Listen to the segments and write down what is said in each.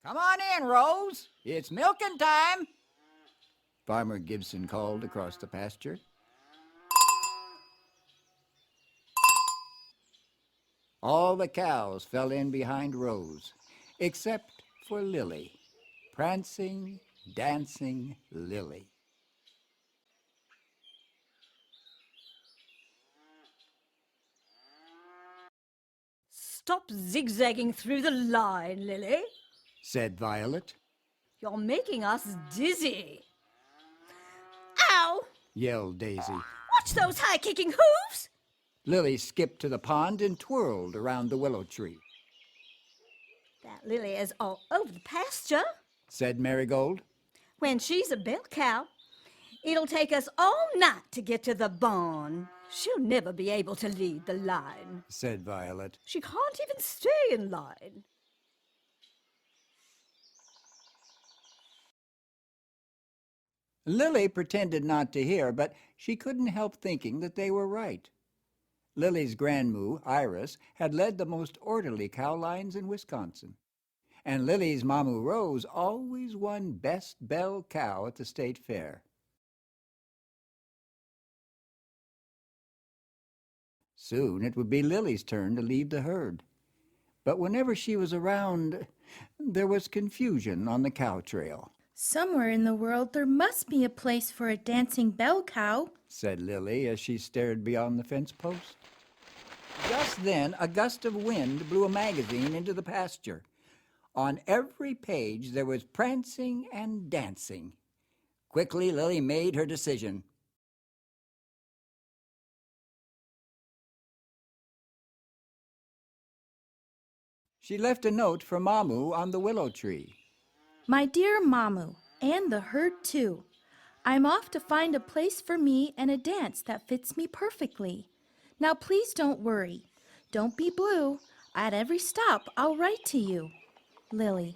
Come on in, Rose. It's milking time. Farmer Gibson called across the pasture. All the cows fell in behind Rose, except for Lily. Prancing, dancing Lily. Stop zigzagging through the line, Lily, said Violet. You're making us dizzy. Ow! Yelled Daisy. Watch those high-kicking hooves! Lily skipped to the pond and twirled around the willow tree. That Lily is all over the pasture, said Marigold. When she's a bell cow, it'll take us all night to get to the barn. She'll never be able to lead the line, said Violet. She can't even stay in line. Lily pretended not to hear, but she couldn't help thinking that they were right. Lily's grandmoo, Iris, had led the most orderly cow lines in Wisconsin. And Lily's mamu Rose always won Best Bell Cow at the state fair. Soon it would be Lily's turn to lead the herd. But whenever she was around, there was confusion on the cow trail. Somewhere in the world there must be a place for a dancing bell cow, said Lily as she stared beyond the fence post. Just then, a gust of wind blew a magazine into the pasture. On every page there was prancing and dancing. Quickly, Lily made her decision. She left a note for Mamu on the willow tree. My dear Mamu, and the herd too. I'm off to find a place for me and a dance that fits me perfectly. Now please don't worry. Don't be blue. At every stop, I'll write to you. Lily.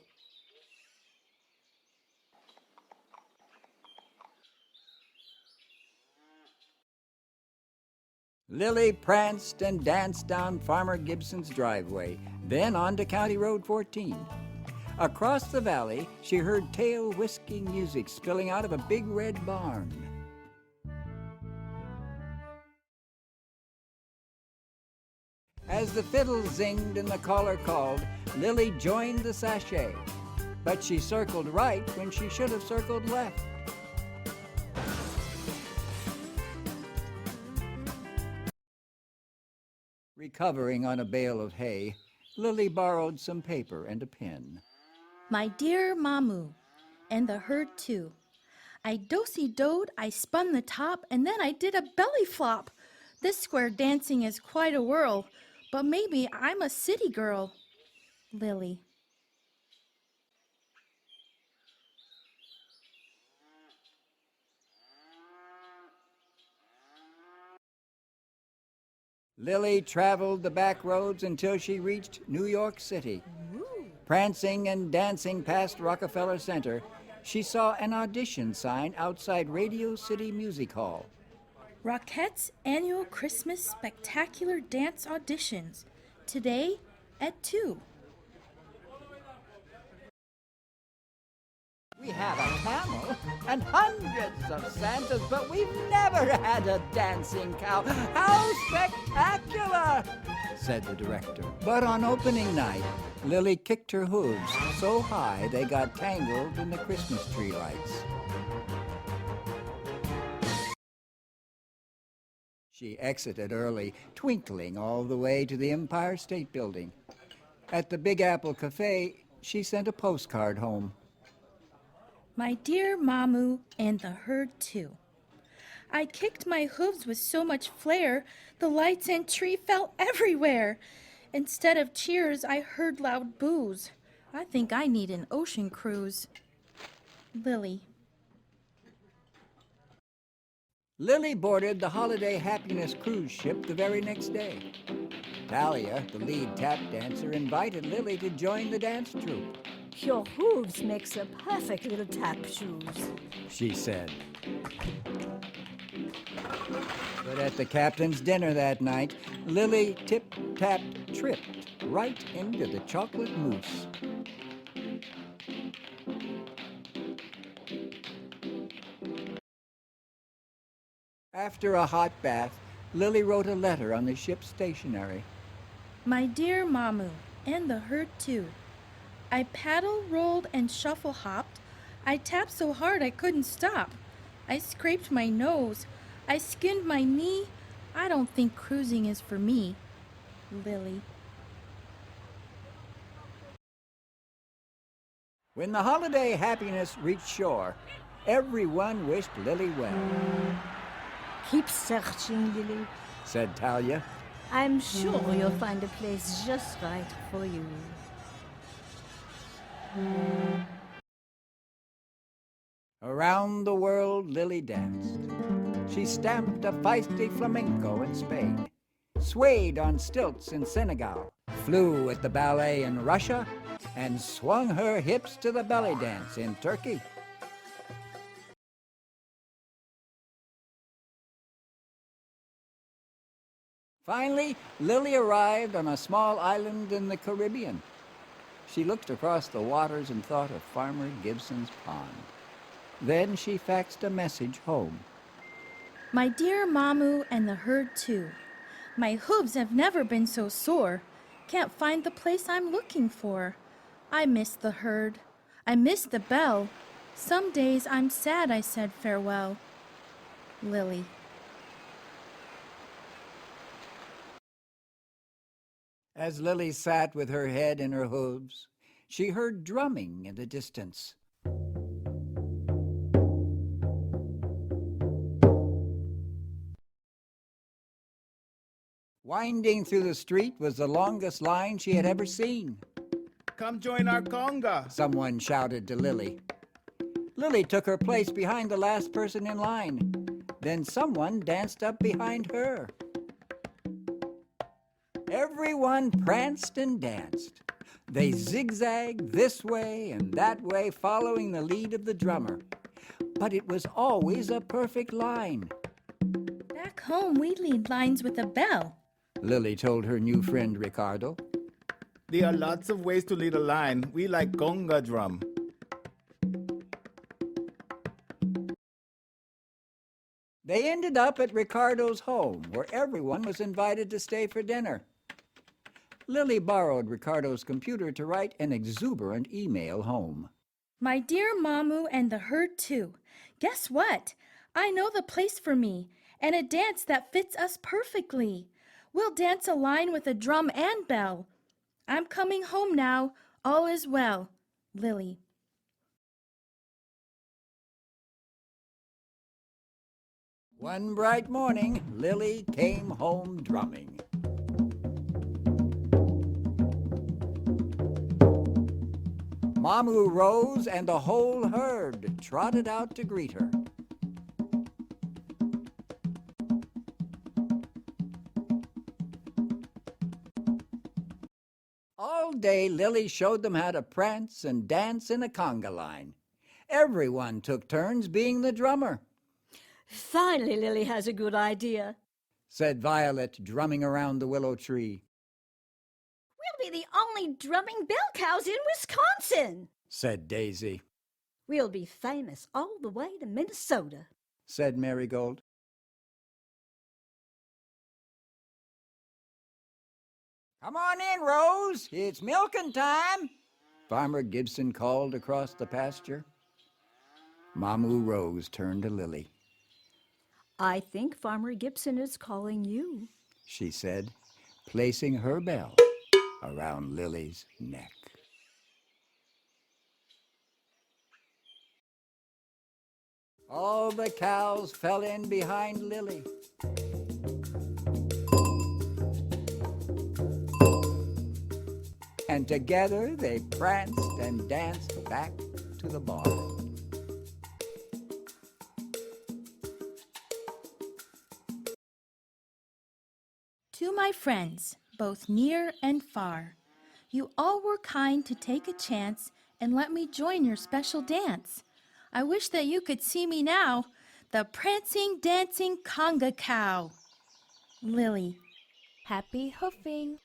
Lily pranced and danced down Farmer Gibson's driveway, then on to County Road 14. Across the valley, she heard tail-whisking music spilling out of a big red barn. As the fiddle zinged and the caller called, Lily joined the sachet. But she circled right when she should have circled left. Recovering on a bale of hay, Lily borrowed some paper and a pen. My dear Mamu, and the herd too. I dosey-doed, I spun the top, and then I did a belly flop. This square dancing is quite a whirl, but maybe I'm a city girl. Lily. Lily traveled the back roads until she reached New York City. Prancing and dancing past Rockefeller Center, she saw an audition sign outside Radio City Music Hall. Rockettes' annual Christmas spectacular dance auditions. Today at 2. We have a camel and hundreds of Santas, but we've never had a dancing cow. How spectacular, said the director. But on opening night, Lily kicked her hooves so high they got tangled in the Christmas tree lights. She exited early, twinkling all the way to the Empire State Building. At the Big Apple Cafe, she sent a postcard home. My dear Mamu, and the herd too. I kicked my hooves with so much flair, the lights and tree fell everywhere. Instead of cheers, I heard loud boos. I think I need an ocean cruise. Lily. Lily boarded the Holiday Happiness cruise ship the very next day. Talia, the lead tap dancer, invited Lily to join the dance troupe. Your hooves makes a perfect little tap shoes, she said. But at the captain's dinner that night, Lily tip-tapped tripped right into the chocolate mousse. After a hot bath, Lily wrote a letter on the ship's stationery. My dear Mamu, and the herd too. I paddle, rolled, and shuffle hopped. I tapped so hard I couldn't stop. I scraped my nose. I skinned my knee. I don't think cruising is for me. Lily. When the holiday happiness reached shore, everyone wished Lily well, Keep searching, Lily. said Talia. I'm sure you'll find a place just right for you. Around the world Lily danced. She stamped a feisty flamenco in Spain, swayed on stilts in Senegal, flew at the ballet in Russia, and swung her hips to the belly dance in Turkey. Finally, Lily arrived on a small island in the Caribbean. She looked across the waters and thought of Farmer Gibson's pond. Then she faxed a message home. My dear Mamu and the herd too. My hooves have never been so sore. Can't find the place I'm looking for. I miss the herd. I miss the bell. Some days I'm sad I said farewell. Lily. As Lily sat with her head in her hooves, she heard drumming in the distance. Winding through the street was the longest line she had ever seen. Come join our conga. Someone shouted to Lily. Lily took her place behind the last person in line. Then someone danced up behind her. Everyone pranced and danced. They zigzagged this way and that way, following the lead of the drummer. But it was always a perfect line. Back home we lead lines with a bell. Lily told her new friend Ricardo. There are lots of ways to lead a line. We like conga drum. They ended up at Ricardo's home, where everyone was invited to stay for dinner. Lily borrowed Ricardo's computer to write an exuberant email home. My dear Mamu and the herd too. Guess what? I know the place for me, and a dance that fits us perfectly. We'll dance a line with a drum and bell. I'm coming home now. All is well. Lily. One bright morning, Lily came home drumming. Mamu rose and the whole herd trotted out to greet her. All day, Lily showed them how to prance and dance in a conga line. Everyone took turns being the drummer, Finally, Lily has a good idea. said Violet, drumming around the willow tree. We'll be the only drumming bell cows in Wisconsin. Said Daisy. We'll be famous all the way to Minnesota. Said Marigold. Come on in, Rose. It's milking time, Farmer Gibson called across the pasture. Mamu Rose turned to Lily. I think Farmer Gibson is calling you. She said, placing her bell around Lily's neck. All the cows fell in behind Lily. And together they pranced and danced back to the barn. To my friends, both near and far, you all were kind to take a chance and let me join your special dance. I wish that you could see me now, the prancing, dancing conga cow. Lily. Happy hoofing.